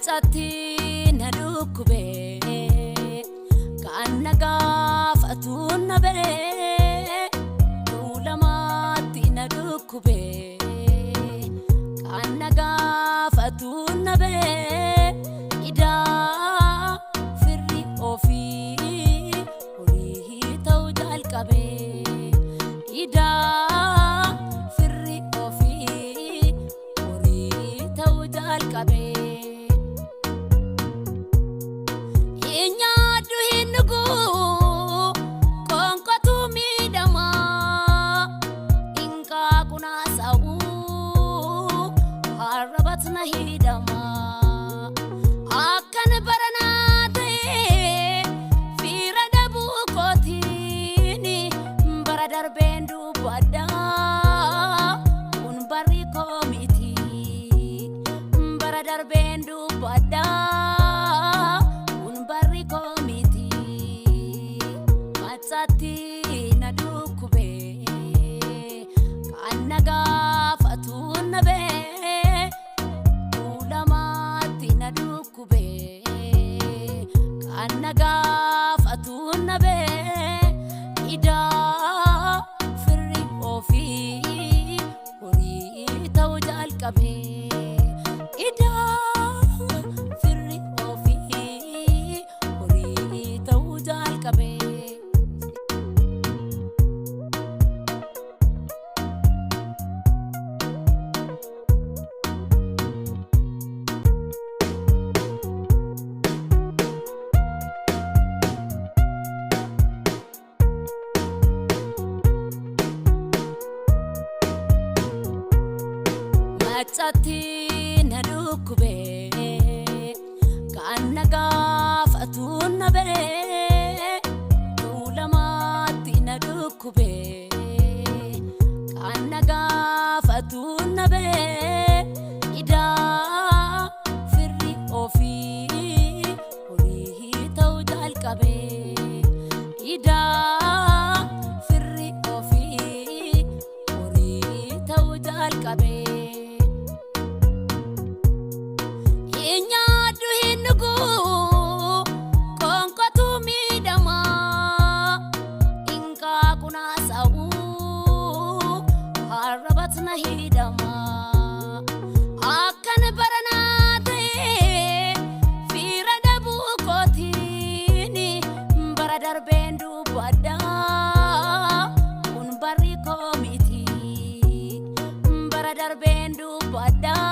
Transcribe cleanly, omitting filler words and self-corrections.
Matsati na dukube kan nagafatu na bere ulamati na dukube kan nagafatu na bere ida firri ofi uri tawjal kabe ida firri ofi uri tawjal kabe hidama akan baranate fira dabu kotini baradar bendu bada un bari komiti baradar bendu bada un bari komiti matsati nadukube kanaga fatun be nagafatu nabe ida firri ofi uri tawjal kabe ida firri ofi uri tawjal kabe Matsati na dukube kan nagafatu na bere ulamati na dukube kan nagafatu na bere ida firri ofi uri tawjal kabe ida firri ofi uri tawjal kabe hidama akan baranate fira dabu kotini baradar bendu bada un bari komiti baradar bendu bada